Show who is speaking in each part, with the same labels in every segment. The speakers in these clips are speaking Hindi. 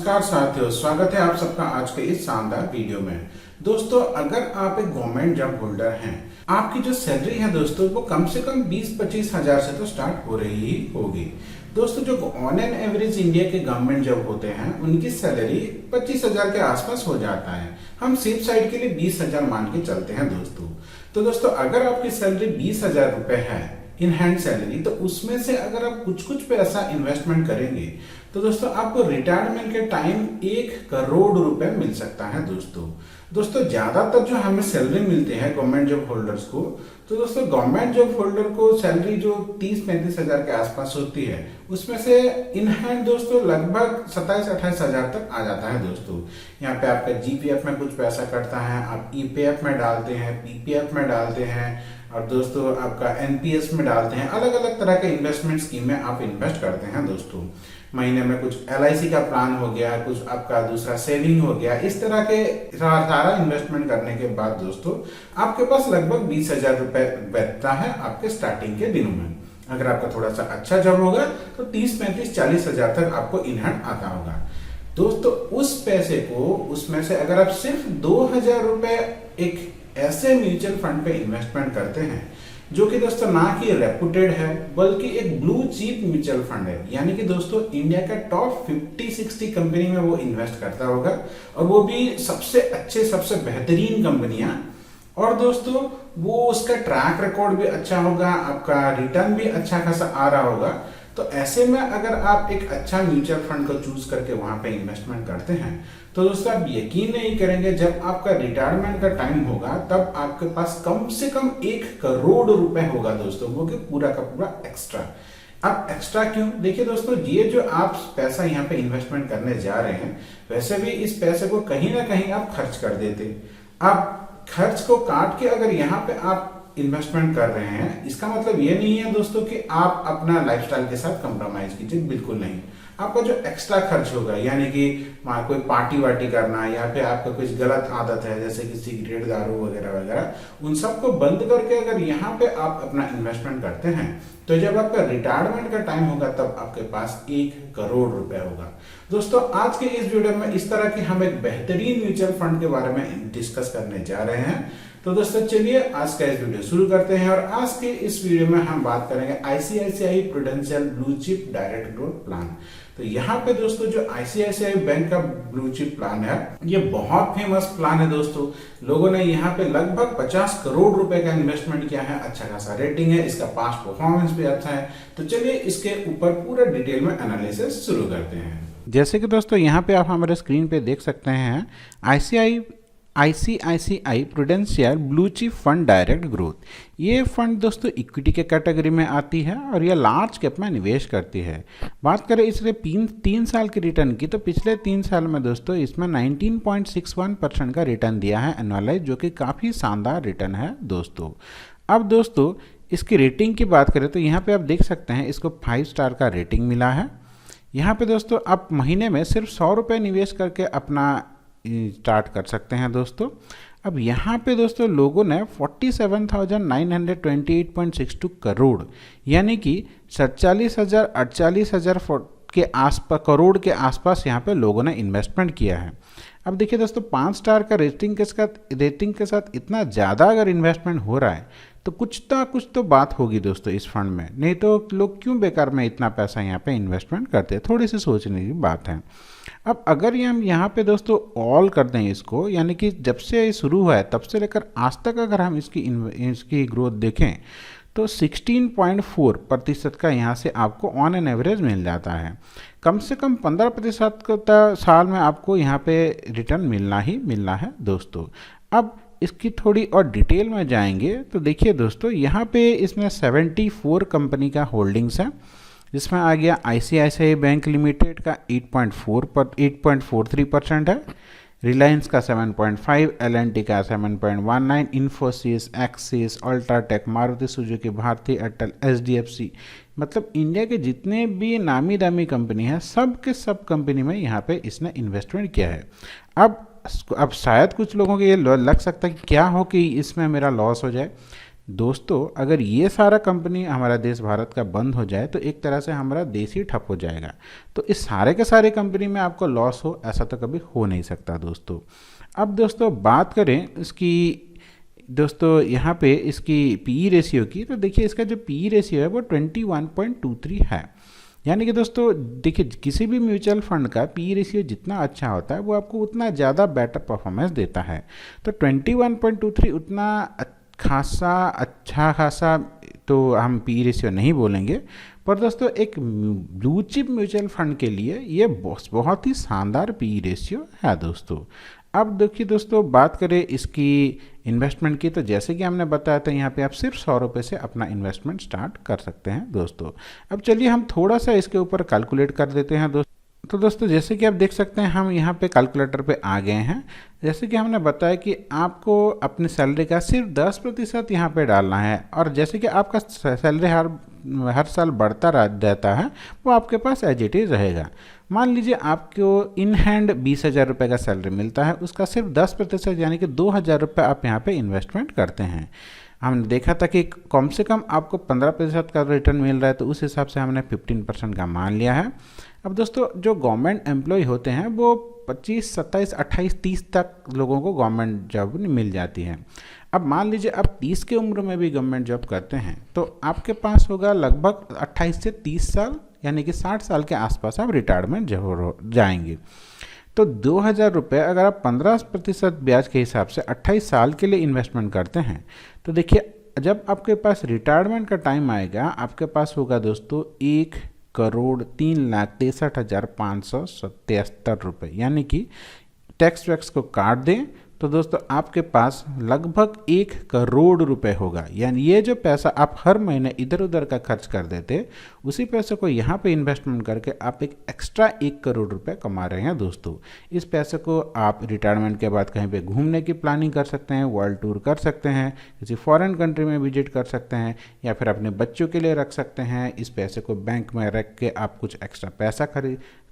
Speaker 1: नमस्कार साथियों, स्वागत है आप सबका आज के इस शानदार वीडियो में। दोस्तों, अगर आप एक गवर्नमेंट जॉब होल्डर हैं, आपकी जो सैलरी है दोस्तों वो कम से कम 20-25 हजार से तो स्टार्ट हो रही ही होगी। दोस्तों, जो ऑन एन एवरेज इंडिया के गवर्नमेंट जॉब होते हैं उनकी सैलरी 25 हजार के आसपास हो जाता है। हम सेफ साइड के लिए 20 हजार मान के चलते हैं दोस्तों। तो दोस्तों, अगर आपकी सैलरी 20 हजार रुपए है इन हैंड सैलरी, तो उसमें से अगर आप कुछ पैसा इन्वेस्टमेंट करेंगे तो दोस्तों आपको रिटायरमेंट के टाइम 1 करोड़ रुपए मिल सकता है दोस्तों ज्यादातर जो हमें सैलरी मिलते हैं गवर्नमेंट जॉब होल्डर्स को, तो दोस्तों गवर्नमेंट जॉब होल्डर को सैलरी जो 30-35 हजार के आसपास होती है, उसमें से इन हैंड दोस्तों लगभग 27-28 हजार तक आ जाता है दोस्तों। यहाँ पे आपका जीपीएफ में कुछ पैसा कटता है, आप ईपीएफ में डालते हैं, पीपीएफ में डालते हैं और दोस्तों आपका एनपीएस में डालते हैं। अलग अलग तरह के इन्वेस्टमेंट स्कीम में आप इन्वेस्ट करते हैं दोस्तों। महीने में कुछ एलआईसी का प्लान हो गया, कुछ आपका दूसरा सेविंग हो गया। इस तरह के सारा इन्वेस्टमेंट करने के बाद दोस्तों आपके पास लगभग 20 हजार रुपए बचता है आपके स्टार्टिंग के दिनों में। अगर आपका थोड़ा सा अच्छा जॉब होगा तो 30-35-40 हजार तक आपको इन हैंड आता होगा दोस्तों। उस पैसे को उसमें से अगर आप सिर्फ 2,000 रुपए एक ऐसे म्यूचुअल फंड पे इन्वेस्टमेंट करते हैं जो कि दोस्तों ना कि रेपुटेड है बल्कि एक ब्लू चिप म्यूचुअल फंड है, यानी कि दोस्तों इंडिया का टॉप 50-60 कंपनी में वो इन्वेस्ट करता होगा, और वो भी सबसे अच्छे सबसे बेहतरीन कंपनियां, और दोस्तों वो उसका ट्रैक रिकॉर्ड भी अच्छा होगा, आपका रिटर्न भी अच्छा खासा आ रहा होगा। तो ऐसे में अगर आप एक अच्छा म्यूचुअल फंड को चूज करके वहां पे इन्वेस्टमेंट करते हैं तो दोस्तों आप यकीन नहीं करेंगे, जब आपका रिटायरमेंट का टाइम होगा तब आपके पास कम से कम 1 करोड़ रुपए होगा दोस्तों, वो कि पूरा का पूरा एक्स्ट्रा। अब एक्स्ट्रा क्यों? देखिए दोस्तों, ये जो आप पैसा यहाँ पे इन्वेस्टमेंट करने जा रहे हैं, वैसे भी इस पैसे को कहीं ना कहीं आप खर्च कर देते। आप खर्च को काट के अगर यहाँ पे आप इन्वेस्टमेंट कर रहे हैं, इसका मतलब ये नहीं है दोस्तों कि आप अपना लाइफस्टाइल के साथ कंप्रोमाइज कीजिए, बिल्कुल नहीं। आपका जो एक्स्ट्रा खर्च होगा, यानी कि कोई पार्टी वार्टी करना या फिर आपका कुछ गलत आदत है जैसे कि सिगरेट, दारू वगैरह वगैरह, उन सबको बंद करके अगर यहाँ पे आप अपना इन्वेस्टमेंट करते हैं तो जब आपका रिटायरमेंट का टाइम होगा तब आपके पास 1 करोड़ रुपए होगा दोस्तों। आज के इस वीडियो में इस तरह की हम एक बेहतरीन म्यूचुअल फंड के बारे में डिस्कस करने जा रहे हैं। तो दोस्तों चलिए आज का इस वीडियो शुरू करते हैं, और आज के इस वीडियो में हम बात करेंगे ICICI prudential blue chip direct growth plan. तो यहाँ पे दोस्तों जो आईसीआईसीआई बैंक का ब्लू चिप प्लान है, ये बहुत फेमस प्लान है दोस्तों। लोगों ने यहाँ पे लगभग 50 करोड़ रुपए का इन्वेस्टमेंट किया है, अच्छा खासा रेटिंग है, इसका पास्ट परफॉर्मेंस भी अच्छा है। तो चलिए इसके ऊपर पूरा डिटेल में एनालिसिस शुरू करते हैं।
Speaker 2: जैसे कि दोस्तों यहाँ पे आप हमारे स्क्रीन पे देख सकते हैं ICICI prudential blue chip fund direct growth. ये फंड दोस्तों इक्विटी के कैटेगरी में आती है और ये लार्ज कैप में निवेश करती है। बात करें इससे 3 साल की रिटर्न की, तो पिछले 3 साल में दोस्तों इसमें 19.61% का रिटर्न दिया है एनुअलाइज, जो कि काफ़ी शानदार रिटर्न है दोस्तों। अब दोस्तों इसकी रेटिंग की बात करें तो यहाँ पे आप देख सकते हैं इसको 5 स्टार का रेटिंग मिला है। यहाँ पे दोस्तों आप महीने में सिर्फ 100 रुपये निवेश करके अपना स्टार्ट कर सकते हैं दोस्तों। अब यहाँ पे दोस्तों लोगों ने 47,928.62 करोड़, यानी कि 47,000-48,000 के आसपास करोड़ के आसपास यहाँ पे लोगों ने इन्वेस्टमेंट किया है। अब देखिए दोस्तों 5 स्टार का रेटिंग के साथ इतना ज़्यादा अगर इन्वेस्टमेंट हो रहा है तो कुछ तो बात होगी दोस्तों इस फंड में, नहीं तो लोग क्यों बेकार में इतना पैसा यहाँ पे इन्वेस्टमेंट करते हैं, थोड़ी सी सोचने की बात है। अब अगर हम यहाँ पे दोस्तों ऑल कर दें इसको, यानी कि जब से शुरू हुआ है तब से लेकर आज तक अगर हम इसकी ग्रोथ देखें तो 16.4% का यहाँ से आपको ऑन एन एवरेज मिल जाता है। कम से कम 15% साल में आपको यहाँ पे रिटर्न मिलना ही मिलना है दोस्तों। अब इसकी थोड़ी और डिटेल में जाएंगे तो देखिए दोस्तों यहाँ पे इसमें 74 कंपनी का होल्डिंग्स है, जिसमें आ गया आईसीआईसीआई बैंक लिमिटेड का 8.43% है, रिलायंस का 7.5, एल&टी का 7.19, इन्फोसिस, एक्सिस, अल्ट्राटेक, मारुति सुजुकी, भारती एयरटेल, एचडीएफसी, मतलब इंडिया के जितने भी नामी दामी कंपनी है सब के सब कंपनी में यहाँ पे इसने इन्वेस्टमेंट किया है। अब शायद कुछ लोगों को ये लग सकता है कि क्या हो कि इसमें मेरा लॉस हो जाए। दोस्तों अगर ये सारा कंपनी हमारा देश भारत का बंद हो जाए तो एक तरह से हमारा देश ही ठप हो जाएगा। तो इस सारे के सारे कंपनी में आपको लॉस हो, ऐसा तो कभी हो नहीं सकता दोस्तों। अब दोस्तों बात करें इसकी, दोस्तों यहाँ पे इसकी पी रेशियो की, तो देखिए इसका जो पी रेशियो है वो 21.23 है। यानी कि दोस्तों देखिए किसी भी म्यूचुअल फंड का पी रेशियो जितना अच्छा होता है वो आपको उतना ज़्यादा बेटर परफॉर्मेंस देता है। तो 21.23 उतना अच्छा खासा तो हम पी रेशियो नहीं बोलेंगे, पर दोस्तों एक ब्लू चिप म्यूचुअल फंड के लिए ये बहुत ही शानदार पी रेशियो है दोस्तों। अब देखिए दोस्तों बात करें इसकी इन्वेस्टमेंट की, तो जैसे कि हमने बताया था यहाँ पे आप सिर्फ 100 रुपये से अपना इन्वेस्टमेंट स्टार्ट कर सकते हैं दोस्तों। अब चलिए हम थोड़ा सा इसके ऊपर कैलकुलेट कर देते हैं दोस्तों। तो दोस्तों जैसे कि आप देख सकते हैं हम यहाँ पे कैलकुलेटर पे आ गए हैं। जैसे कि हमने बताया कि आपको अपनी सैलरी का सिर्फ 10% यहाँ पे डालना है, और जैसे कि आपका सैलरी हर साल बढ़ता रहता है वो आपके पास एज इट इज़ रहेगा। मान लीजिए आपको इन हैंड 20,000 रुपये का सैलरी मिलता है, उसका सिर्फ 10% यानी कि 2,000 रुपये आप यहाँ पे इन्वेस्टमेंट करते हैं। हमने देखा था कि कम से कम आपको 15% का रिटर्न मिल रहा है, तो उस हिसाब से हमने 15% का मान लिया है। अब दोस्तों जो गवर्नमेंट एम्प्लॉय होते हैं वो 25, 27, 28, 30 तक लोगों को गवर्नमेंट जॉब मिल जाती है। अब मान लीजिए आप 30 की उम्र में भी गवर्नमेंट जॉब करते हैं तो आपके पास होगा लगभग 28 से 30 साल, यानी कि 60 साल के आसपास आप रिटायरमेंट जाएंगे। तो 2,000 रुपये अगर आप 15% ब्याज के हिसाब से 28 साल के लिए इन्वेस्टमेंट करते हैं, तो देखिए जब आपके पास रिटायरमेंट का टाइम आएगा आपके पास होगा दोस्तों 1,03,63,577 रुपये, यानी कि टैक्स वैक्स को काट दें तो दोस्तों आपके पास लगभग 1 करोड़ रुपए होगा। यानी ये जो पैसा आप हर महीने इधर उधर का खर्च कर देते, उसी पैसे को यहाँ पे इन्वेस्टमेंट करके आप एक एक्स्ट्रा 1 करोड़ रुपए कमा रहे हैं दोस्तों। इस पैसे को आप रिटायरमेंट के बाद कहीं पे घूमने की प्लानिंग कर सकते हैं, वर्ल्ड टूर कर सकते हैं, किसी फॉरेन कंट्री में विजिट कर सकते हैं, या फिर अपने बच्चों के लिए रख सकते हैं। इस पैसे को बैंक में रख के आप कुछ एक्स्ट्रा पैसा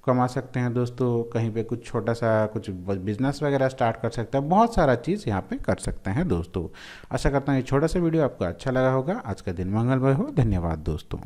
Speaker 2: कमा सकते हैं दोस्तों। कहीं पे कुछ छोटा सा कुछ बिजनेस वगैरह स्टार्ट कर सकते हैं, बहुत सारा चीज़ यहाँ पे कर सकते हैं दोस्तों। आशा करता हूँ ये छोटा सा वीडियो आपको अच्छा लगा होगा। आज का दिन मंगलमय हो। धन्यवाद दोस्तों।